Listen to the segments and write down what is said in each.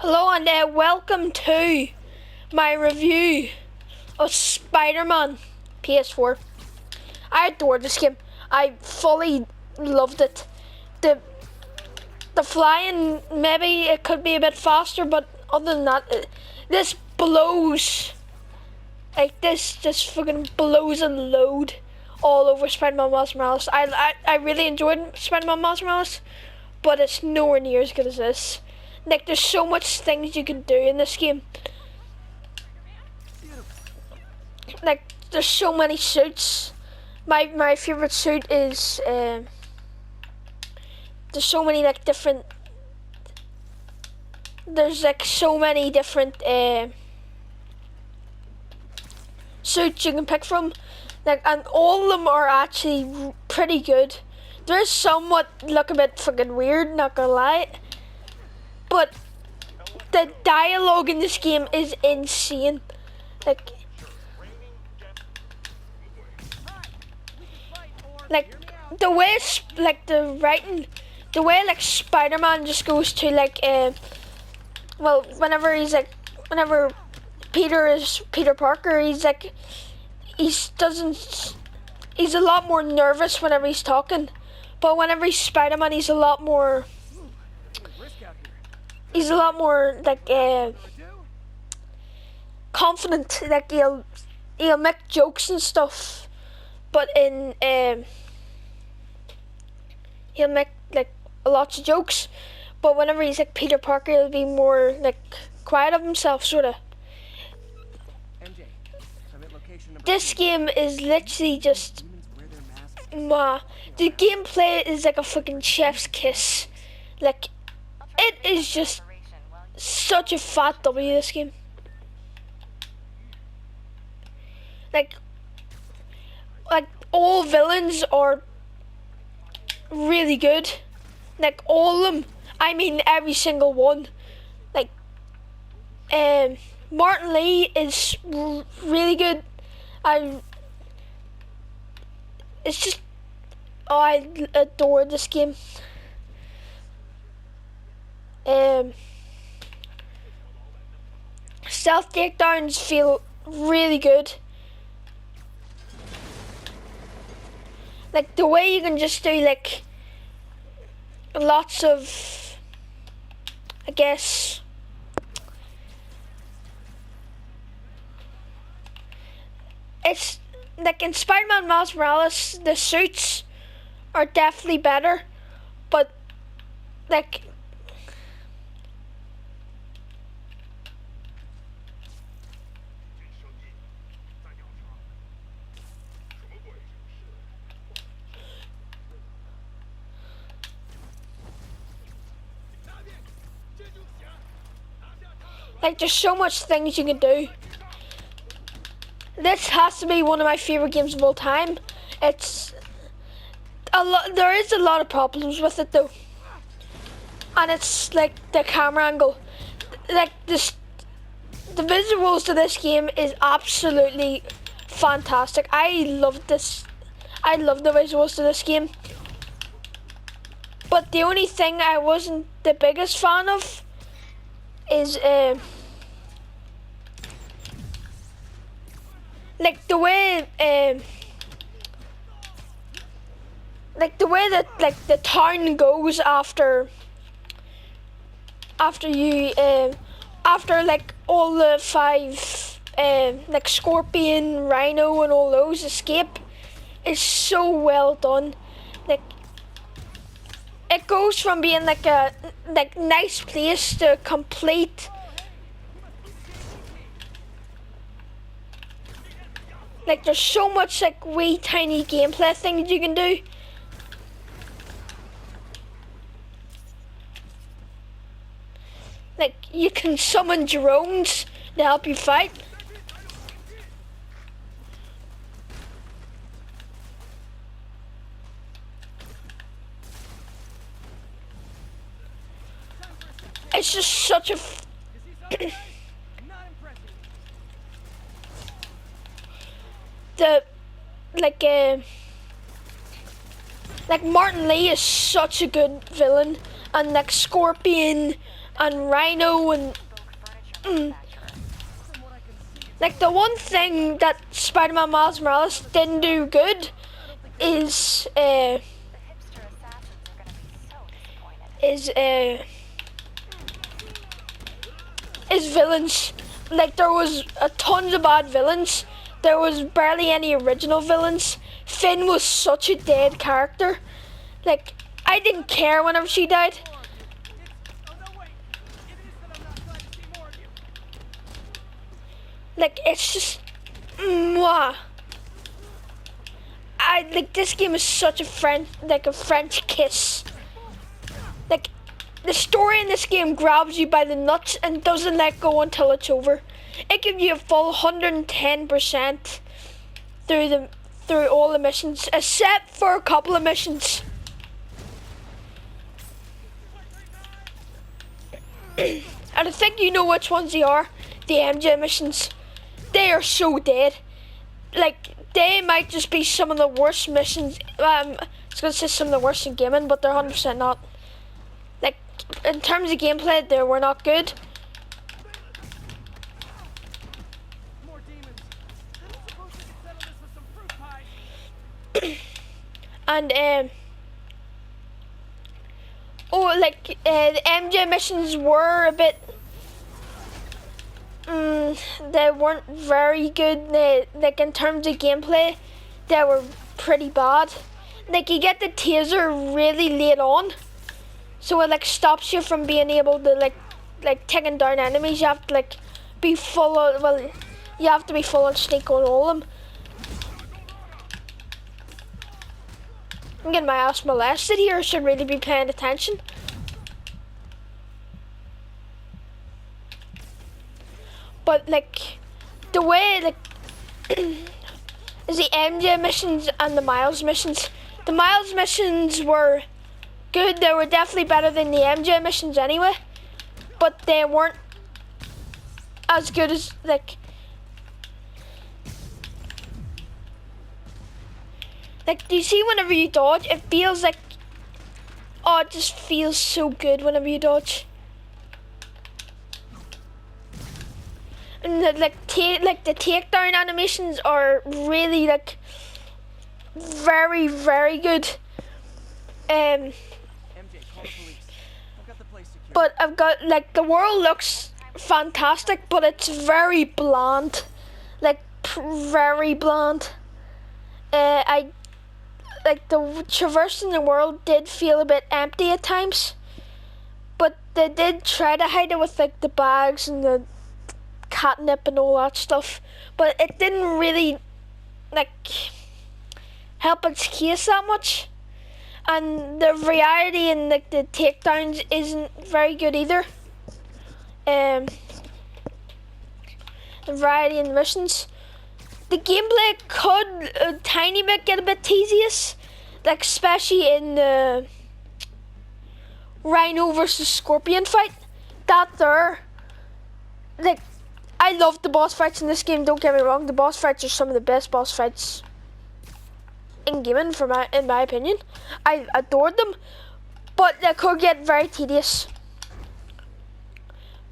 Hello and welcome to my review of Spider-Man ps4. I adored this game. I fully loved it. The flying, maybe it could be a bit faster, but other than that, this blows. Like this just fucking blows and load all over Spider-Man Miles Morales. I really enjoyed Spider-Man Miles Morales, but it's nowhere near as good as this. Like, there's so much things you can do in this game. Like, there's so many suits. My favorite suit is there's so many like different. There's like so many different suits you can pick from. Like, and all of them are actually pretty good. There's somewhat look a bit fucking weird, not gonna lie. But the dialogue in this game is insane. Like the way, like the writing, the way like Spider-Man just goes to like, well, whenever Peter Parker, he's like, he's a lot more nervous whenever he's talking, but whenever he's Spider-Man, he's a lot more like confident. Like he'll make jokes and stuff, but he'll make like lots of jokes. But whenever he's like Peter Parker, he'll be more like quiet of himself, sorta. This game is literally just the gameplay is like a fucking chef's kiss. Like, it is just such a fat W, this game. Like all villains are really good. Like all of them. I mean every single one. Like Martin Lee is really good. It's just, oh, I adore this game. Stealth takedowns feel really good. Like the way you can just do like lots of, I guess, it's like in Spider-Man Miles Morales, the suits are definitely better, but like there's so much things you can do. This has to be one of my favorite games of all time. It's a lot. There is a lot of problems with it though, and it's like the camera angle. Like this, the visuals to this game is absolutely fantastic. I love this. I love the visuals to this game. But the only thing I wasn't the biggest fan of is like the way that like the town goes after you after like all the five like Scorpion, Rhino and all those escape is so well done. Like it goes from being like a nice place to complete like there's so much like wee tiny gameplay things you can do. Like you can summon drones to help you fight. It's just such a like Martin Lee is such a good villain, and like Scorpion and Rhino and like the one thing that Spider-Man Miles Morales didn't do good is is villains. Like there was a tons of bad villains. There was barely any original villains. Finn was such a dead character. Like I didn't care whenever she died. Like it's just mwah. I like this game is such a French kiss. Like the story in this game grabs you by the nuts and doesn't let go until it's over. It gives you a full 110% through all the missions, except for a couple of missions. And I think you know which ones they are. The MJ missions. They are so dead. Like they might just be some of the worst missions. I was gonna say some of the worst in gaming, but they're 100% not. Like in terms of gameplay, they were not good. And the MJ missions were a bit. They weren't very good. Like in terms of gameplay, they were pretty bad. Like you get the taser really late on, so it like stops you from being able to like taking down enemies. You have to like be full of you have to be full on sneak on all of them. I'm getting my ass molested here. I should really be paying attention. But like the way is the MJ missions and the Miles missions. The Miles missions were good. They were definitely better than the MJ missions anyway. But they weren't as good as like do you see whenever you dodge, it feels like, oh, it just feels so good whenever you dodge. And the takedown animations are really like very, very good. But I've got like the world looks fantastic, but it's very bland, like very bland. I like the traversing the world did feel a bit empty at times, but they did try to hide it with like the bags and the catnip and all that stuff, but it didn't really like help its case that much. And the variety in like the takedowns isn't very good either. The variety in the missions. The gameplay could a tiny bit get a bit tedious, like especially in the Rhino versus Scorpion fight. That there, like, I love the boss fights in this game. Don't get me wrong, the boss fights are some of the best boss fights in gaming, in my opinion. I adored them, but they could get very tedious.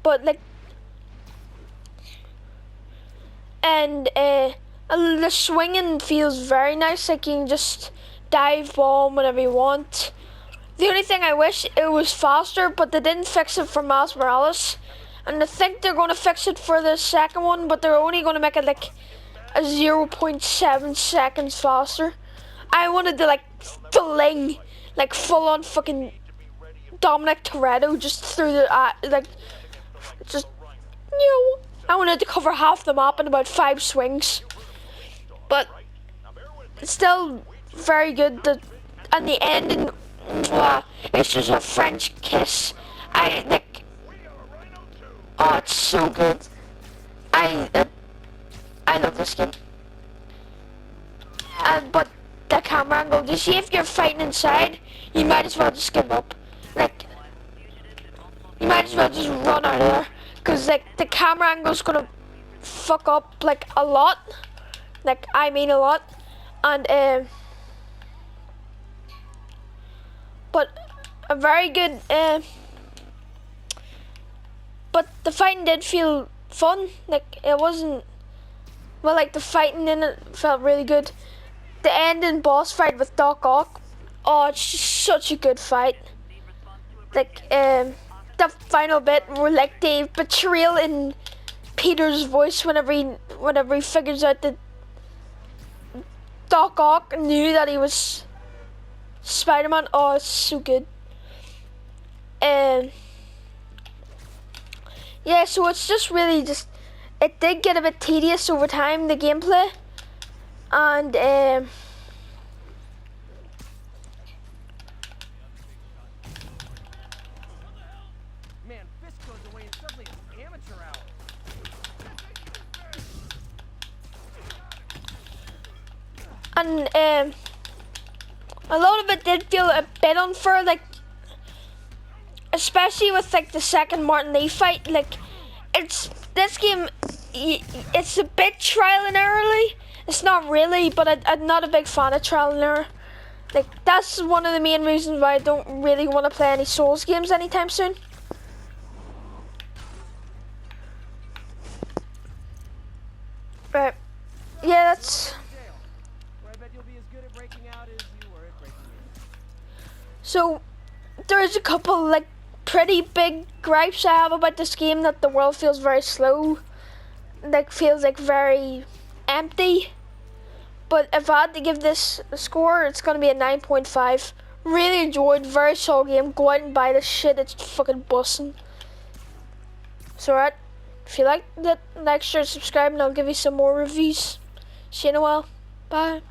But like, and the swinging feels very nice. Like you can just dive bomb whenever you want. The only thing I wish it was faster, but they didn't fix it for Miles Morales, and I think they're going to fix it for the second one, but they're only going to make it like a 0.7 seconds faster. I wanted to like fling, like full on fucking Dominic Toretto just through the just I wanted to cover half the map in about 5 swings, but it's still very good. And the ending, it's just a French kiss. I like, oh, it's so good. I love this game. But the camera angle, you see, if you're fighting inside, you might as well just give up. Like, you might as well just run out of there, because like the camera angle's gonna fuck up like a lot. Like, I mean a lot. And but a very good but the fighting did feel fun. Like it wasn't, well, like the fighting in it felt really good. The ending boss fight with Doc Ock, oh, it's just such a good fight. Like the final bit where like the betrayal in Peter's voice whenever he figures out that Doc Ock knew that he was Spider-Man. Oh, it's so good. Yeah, so it's just really just, it did get a bit tedious over time, the gameplay, and Man, Fisk goes away and suddenly it's amateur hour. and a lot of it did feel a bit unfair, like especially with like the second Martin Lee fight. Like it's this game, it's a bit trial and error-y. It's not really, but I'm not a big fan of trial and error. Like that's one of the main reasons why I don't really want to play any Souls games anytime soon. Right, yeah, that's. Where I bet you'll be as good at breaking out as you were at breaking in. So there's a couple like pretty big gripes I have about this game, that the world feels very slow, like feels like very empty. But if I had to give this a score, it's gonna be a 9.5. Really enjoyed, very solid game. Go out and buy this shit, it's fucking bussin'. So right, if you liked it, like, share, subscribe, and I'll give you some more reviews. See you in a while. Bye.